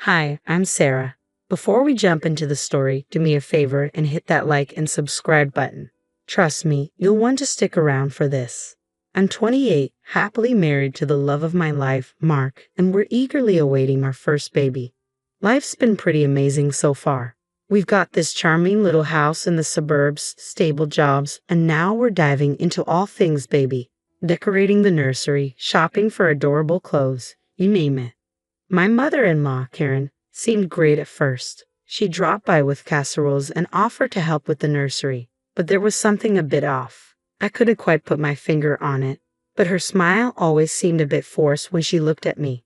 Hi, I'm Sarah. Before we jump into the story, do me a favor and hit that like and subscribe button. Trust me, you'll want to stick around for this. I'm 28, happily married to the love of my life, Mark, and we're eagerly awaiting our first baby. Life's been pretty amazing so far. We've got this charming little house in the suburbs, stable jobs, and now we're diving into all things baby. Decorating the nursery, shopping for adorable clothes, you name it. My mother-in-law, Karen, seemed great at first. She dropped by with casseroles and offered to help with the nursery, but there was something a bit off. I couldn't quite put my finger on it, but her smile always seemed a bit forced when she looked at me.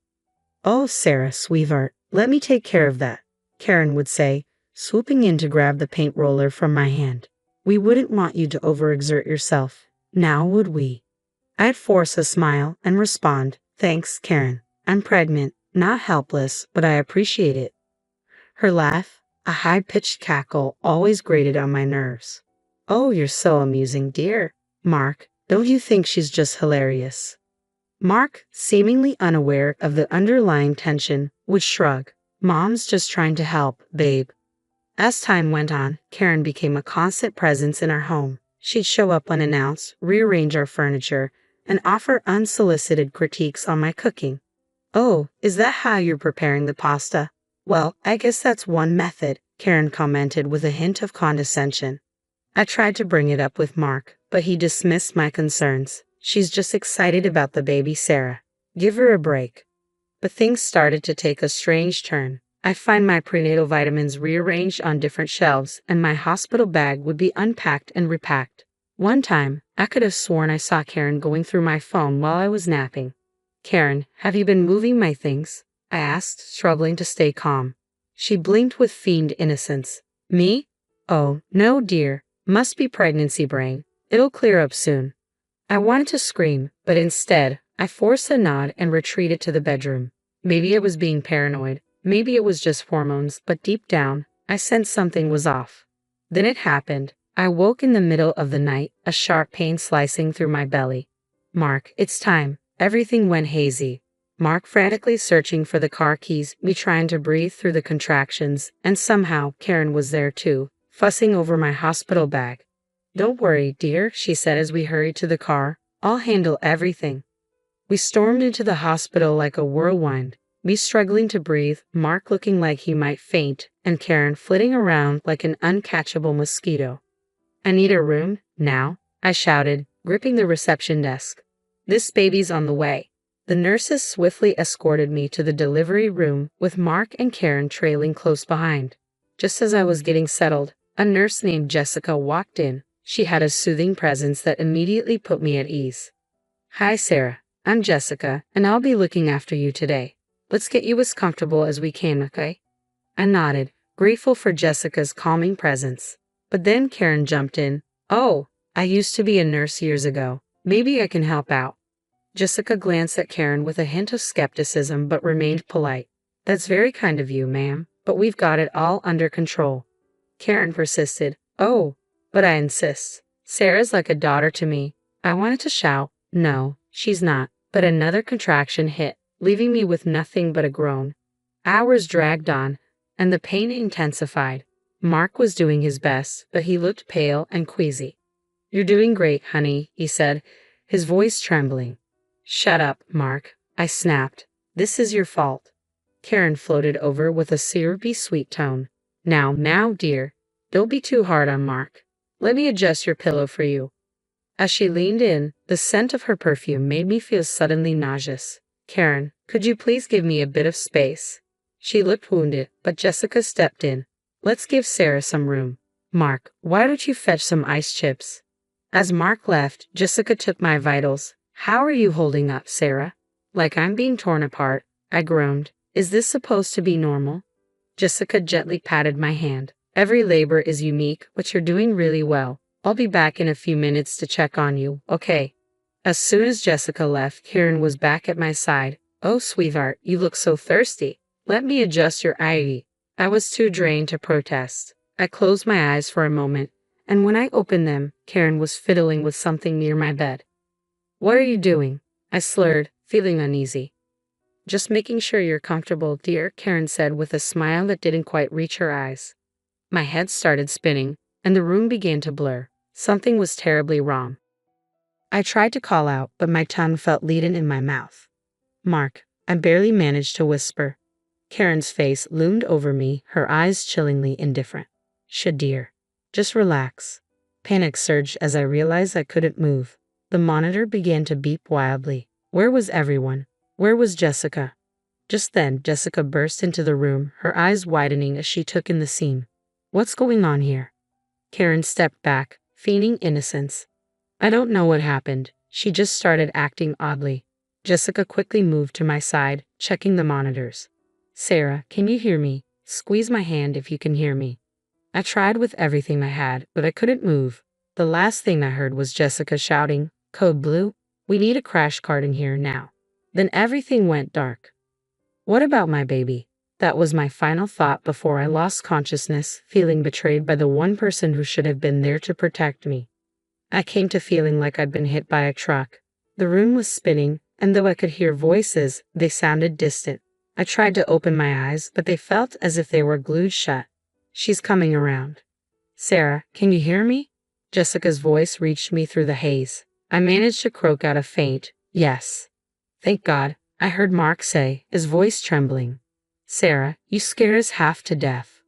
"Oh, Sarah, sweetheart, let me take care of that," Karen would say, swooping in to grab the paint roller from my hand. "We wouldn't want you to overexert yourself, now would we?" I'd force a smile and respond, "Thanks, Karen. I'm pregnant. Not helpless, but I appreciate it." Her laugh, a high-pitched cackle, always grated on my nerves. "Oh, you're so amusing, dear. Mark, don't you think she's just hilarious?" Mark, seemingly unaware of the underlying tension, would shrug. "Mom's just trying to help, babe." As time went on, Karen became a constant presence in our home. She'd show up unannounced, rearrange our furniture, and offer unsolicited critiques on my cooking. "Oh, is that how you're preparing the pasta? Well, I guess that's one method," Karen commented with a hint of condescension. I tried to bring it up with Mark, but he dismissed my concerns. "She's just excited about the baby, Sarah. Give her a break." But things started to take a strange turn. I'd find my prenatal vitamins rearranged on different shelves, and my hospital bag would be unpacked and repacked. One time, I could have sworn I saw Karen going through my phone while I was napping. "Karen, have you been moving my things?" I asked, struggling to stay calm. She blinked with feigned innocence. "Me? Oh, no, dear. Must be pregnancy brain. It'll clear up soon." I wanted to scream, but instead, I forced a nod and retreated to the bedroom. Maybe I was being paranoid. Maybe it was just hormones, but deep down, I sensed something was off. Then it happened. I woke in the middle of the night, a sharp pain slicing through my belly. "Mark, it's time." Everything went hazy. Mark frantically searching for the car keys, me trying to breathe through the contractions, and somehow Karen was there too, fussing over my hospital bag. "Don't worry, dear," she said as we hurried to the car. "I'll handle everything." We stormed into the hospital like a whirlwind, me struggling to breathe, Mark looking like he might faint, and Karen flitting around like an uncatchable mosquito. "I need a room, now," I shouted, gripping the reception desk. "This baby's on the way." The nurses swiftly escorted me to the delivery room, with Mark and Karen trailing close behind. Just as I was getting settled, a nurse named Jessica walked in. She had a soothing presence that immediately put me at ease. "Hi, Sarah. I'm Jessica, and I'll be looking after you today. Let's get you as comfortable as we can, okay?" I nodded, grateful for Jessica's calming presence. But then Karen jumped in. "Oh, I used to be a nurse years ago. Maybe I can help out." Jessica glanced at Karen with a hint of skepticism but remained polite. "That's very kind of you, ma'am, but we've got it all under control." Karen persisted. "Oh, but I insist. Sarah's like a daughter to me." I wanted to shout, "No, she's not," but another contraction hit, leaving me with nothing but a groan. Hours dragged on, and the pain intensified. Mark was doing his best, but he looked pale and queasy. "You're doing great, honey," he said, his voice trembling. "Shut up, Mark," I snapped. "This is your fault." Karen floated over with a syrupy sweet tone. Now, dear, don't be too hard on Mark. Let me adjust your pillow for you." As she leaned in, the scent of her perfume made me feel suddenly nauseous. "Karen, could you please give me a bit of space?" She looked wounded, but Jessica stepped in. "Let's give Sarah some room. Mark, why don't you fetch some ice chips?" As Mark left, Jessica took my vitals. "How are you holding up, Sarah?" "Like I'm being torn apart," I groaned. "Is this supposed to be normal?" Jessica gently patted my hand. "Every labor is unique, but you're doing really well. I'll be back in a few minutes to check on you, okay?" As soon as Jessica left, Karen was back at my side. "Oh, sweetheart, you look so thirsty. Let me adjust your IV." I was too drained to protest. I closed my eyes for a moment, and when I opened them, Karen was fiddling with something near my bed. "What are you doing?" I slurred, feeling uneasy. Just making sure you're comfortable, dear, Karen said with a smile that didn't quite reach her eyes. My head started spinning, and the room began to blur. Something was terribly wrong. I tried to call out, but my tongue felt leaden in my mouth. Mark, I barely managed to whisper. Karen's face loomed over me, her eyes chillingly indifferent. Dear. Just relax. Panic surged as I realized I couldn't move. The monitor began to beep wildly. Where was everyone? Where was Jessica? Just then, Jessica burst into the room, her eyes widening as she took in the scene. What's going on here? Karen stepped back, feigning innocence. I don't know what happened. She just started acting oddly. Jessica quickly moved to my side, checking the monitors. Sarah, can you hear me? Squeeze my hand if you can hear me. I tried with everything I had, but I couldn't move. The last thing I heard was Jessica shouting, Code Blue, we need a crash cart in here now. Then everything went dark. What about my baby? That was my final thought before I lost consciousness, feeling betrayed by the one person who should have been there to protect me. I came to feeling like I'd been hit by a truck. The room was spinning, and though I could hear voices, they sounded distant. I tried to open my eyes, but they felt as if they were glued shut. She's coming around. Sarah, can you hear me? Jessica's voice reached me through the haze. I managed to croak out a faint, yes. Thank God, I heard Mark say, his voice trembling. Sarah, you scare us half to death.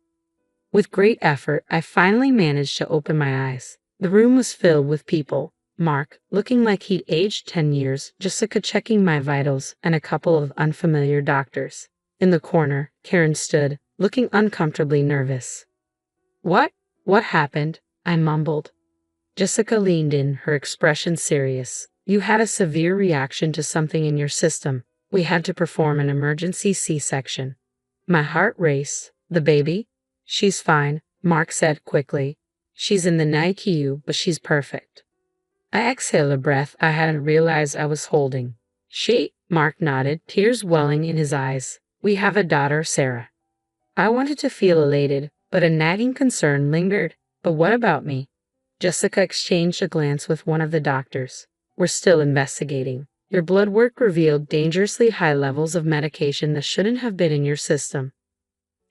With great effort, I finally managed to open my eyes. The room was filled with people. Mark, looking like he'd aged 10 years, Jessica checking my vitals, and a couple of unfamiliar doctors. In the corner, Karen stood, looking uncomfortably nervous. What happened? I mumbled. Jessica leaned in, her expression serious. You had a severe reaction to something in your system. We had to perform an emergency C-section. My heart raced. The baby? She's fine, Mark said quickly. She's in the NICU, but she's perfect. I exhaled a breath I hadn't realized I was holding. Mark nodded, tears welling in his eyes. We have a daughter, Sarah. I wanted to feel elated, but a nagging concern lingered. But what about me? Jessica exchanged a glance with one of the doctors. We're still investigating. Your blood work revealed dangerously high levels of medication that shouldn't have been in your system.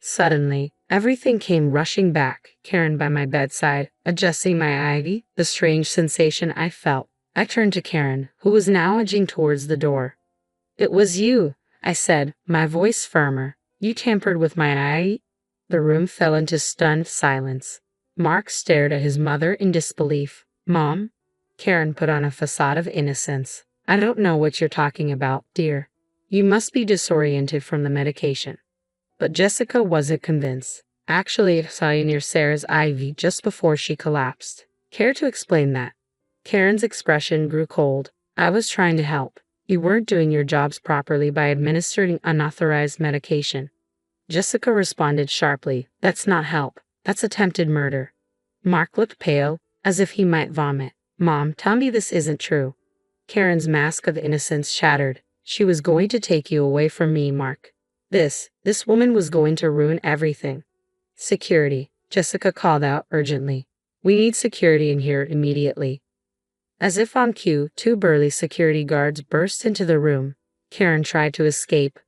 Suddenly, everything came rushing back. Karen by my bedside, adjusting my IV, the strange sensation I felt. I turned to Karen, who was now edging towards the door. It was you, I said, my voice firmer. You tampered with my IV? The room fell into stunned silence. Mark stared at his mother in disbelief. Mom? Karen put on a facade of innocence. I don't know what you're talking about, dear. You must be disoriented from the medication. But Jessica wasn't convinced. Actually, I saw you near Sarah's IV just before she collapsed. Care to explain that? Karen's expression grew cold. I was trying to help. You weren't doing your jobs properly by administering unauthorized medication. Jessica responded sharply. That's not help. That's attempted murder. Mark looked pale, as if he might vomit. Mom, tell me this isn't true. Karen's mask of innocence shattered. She was going to take you away from me, Mark. This woman was going to ruin everything. Security, Jessica called out urgently. We need security in here immediately. As if on cue, 2 burly security guards burst into the room. Karen tried to escape,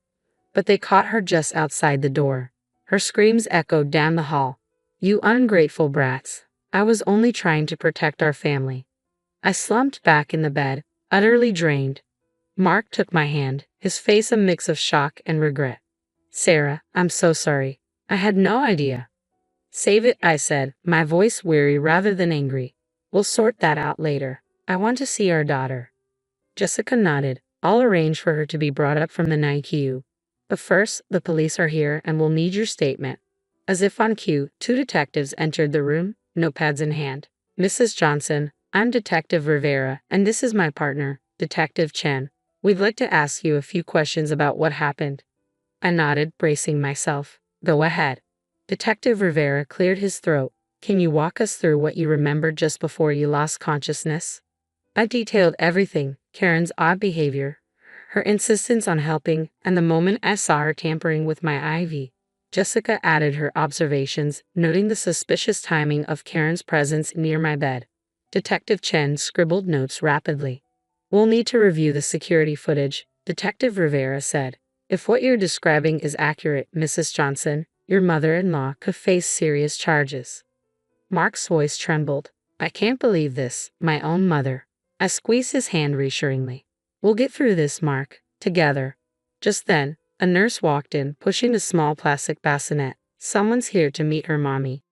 but they caught her just outside the door. Her screams echoed down the hall. You ungrateful brats. I was only trying to protect our family. I slumped back in the bed, utterly drained. Mark took my hand, his face a mix of shock and regret. Sarah, I'm so sorry. I had no idea. Save it, I said, my voice weary rather than angry. We'll sort that out later. I want to see our daughter. Jessica nodded. I'll arrange for her to be brought up from the NICU. But first, the police are here and will need your statement. As if on cue, 2 detectives entered the room, notepads in hand. Mrs. Johnson, I'm Detective Rivera, and this is my partner, Detective Chen. We'd like to ask you a few questions about what happened. I nodded, bracing myself. Go ahead. Detective Rivera cleared his throat. Can you walk us through what you remembered just before you lost consciousness? I detailed everything, Karen's odd behavior, her insistence on helping, and the moment I saw her tampering with my IV. Jessica added her observations, noting the suspicious timing of Karen's presence near my bed. Detective Chen scribbled notes rapidly. We'll need to review the security footage, Detective Rivera said. If what you're describing is accurate, Mrs. Johnson, your mother-in-law could face serious charges. Mark's voice trembled. I can't believe this, my own mother. I squeezed his hand reassuringly. We'll get through this, Mark, together. Just then, a nurse walked in, pushing a small plastic bassinet. Someone's here to meet her mommy,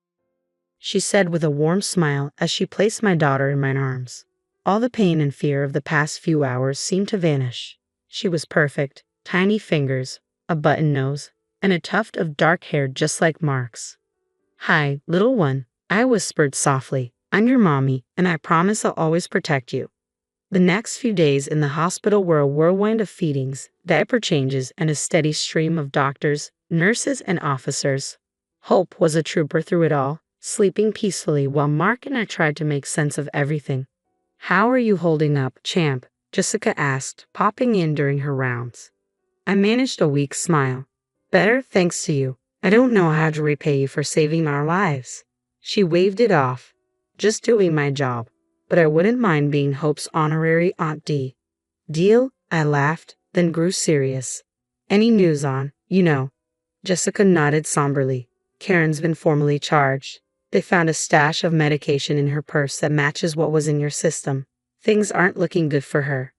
she said with a warm smile as she placed my daughter in my arms. All the pain and fear of the past few hours seemed to vanish. She was perfect, tiny fingers, a button nose, and a tuft of dark hair just like Mark's. Hi, little one, I whispered softly. I'm your mommy, and I promise I'll always protect you. The next few days in the hospital were a whirlwind of feedings, diaper changes, and a steady stream of doctors, nurses, and officers. Hope was a trooper through it all, sleeping peacefully while Mark and I tried to make sense of everything. How are you holding up, champ? Jessica asked, popping in during her rounds. I managed a weak smile. Better, thanks to you. I don't know how to repay you for saving our lives. She waved it off. Just doing my job. But I wouldn't mind being Hope's honorary Aunt D. Deal? I laughed, then grew serious. Any news on, Jessica nodded somberly. Karen's been formally charged. They found a stash of medication in her purse that matches what was in your system. Things aren't looking good for her.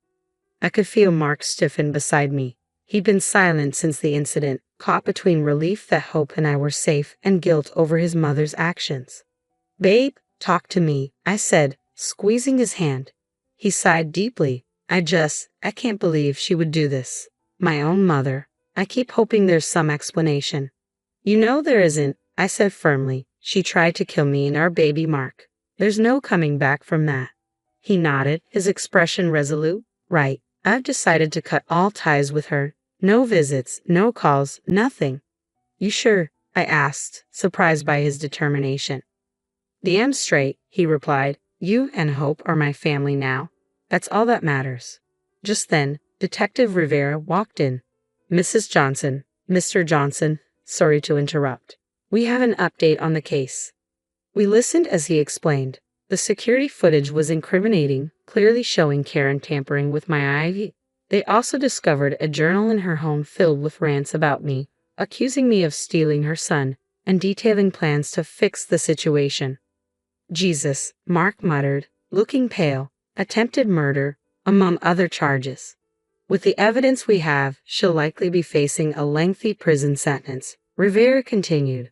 I could feel Mark stiffen beside me. He'd been silent since the incident, caught between relief that Hope and I were safe and guilt over his mother's actions. Babe, talk to me, I said, squeezing his hand. He sighed deeply. I can't believe she would do this. My own mother. I keep hoping there's some explanation. There isn't, I said firmly. She tried to kill me and our baby Mark. There's no coming back from that. He nodded, his expression resolute. Right, I've decided to cut all ties with her. No visits, no calls, nothing. You sure? I asked, surprised by his determination. Damn straight, he replied. You and Hope are my family now. That's all that matters. Just then, Detective Rivera walked in. Mrs. Johnson, Mr. Johnson, sorry to interrupt. We have an update on the case. We listened as he explained. The security footage was incriminating, clearly showing Karen tampering with my IV. They also discovered a journal in her home filled with rants about me, accusing me of stealing her son, and detailing plans to fix the situation. Jesus, Mark muttered, looking pale. Attempted murder, among other charges. With the evidence we have, she'll likely be facing a lengthy prison sentence, Rivera continued.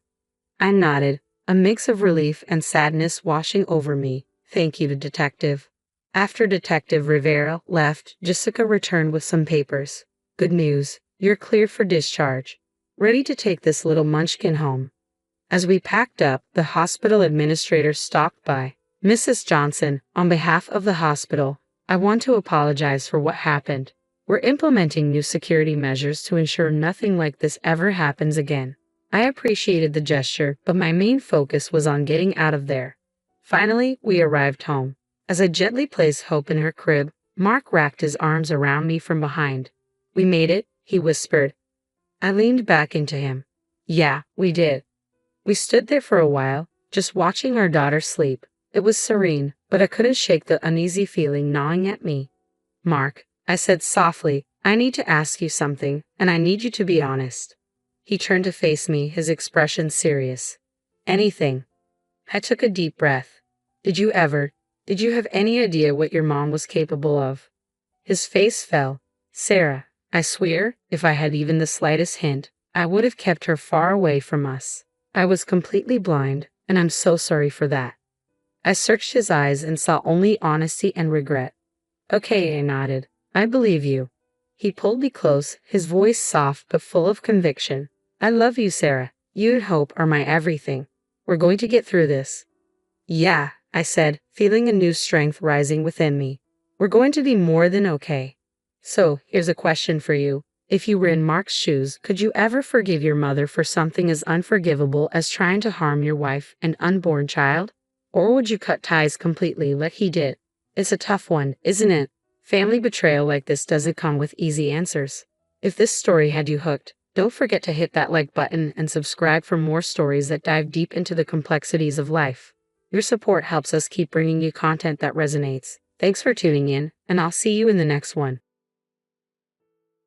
I nodded, a mix of relief and sadness washing over me. Thank you, Detective. After Detective Rivera left, Jessica returned with some papers. Good news, you're clear for discharge. Ready to take this little munchkin home. As we packed up, the hospital administrator stopped by. Mrs. Johnson, on behalf of the hospital, I want to apologize for what happened. We're implementing new security measures to ensure nothing like this ever happens again. I appreciated the gesture, but my main focus was on getting out of there. Finally, we arrived home. As I gently placed Hope in her crib, Mark wrapped his arms around me from behind. We made it, he whispered. I leaned back into him. Yeah, we did. We stood there for a while, just watching our daughter sleep. It was serene, but I couldn't shake the uneasy feeling gnawing at me. Mark, I said softly, I need to ask you something, and I need you to be honest. He turned to face me, his expression serious. Anything. I took a deep breath. Did you have any idea what your mom was capable of? His face fell. Sarah, I swear, if I had even the slightest hint, I would have kept her far away from us. I was completely blind, and I'm so sorry for that. I searched his eyes and saw only honesty and regret. Okay, I nodded. I believe you. He pulled me close, his voice soft but full of conviction. I love you, Sarah. You and Hope are my everything. We're going to get through this. Yeah, I said, feeling a new strength rising within me. We're going to be more than okay. So, here's a question for you. If you were in Mark's shoes, could you ever forgive your mother for something as unforgivable as trying to harm your wife and unborn child? Or would you cut ties completely like he did? It's a tough one, isn't it? Family betrayal like this doesn't come with easy answers. If this story had you hooked, don't forget to hit that like button and subscribe for more stories that dive deep into the complexities of life. Your support helps us keep bringing you content that resonates. Thanks for tuning in, and I'll see you in the next one.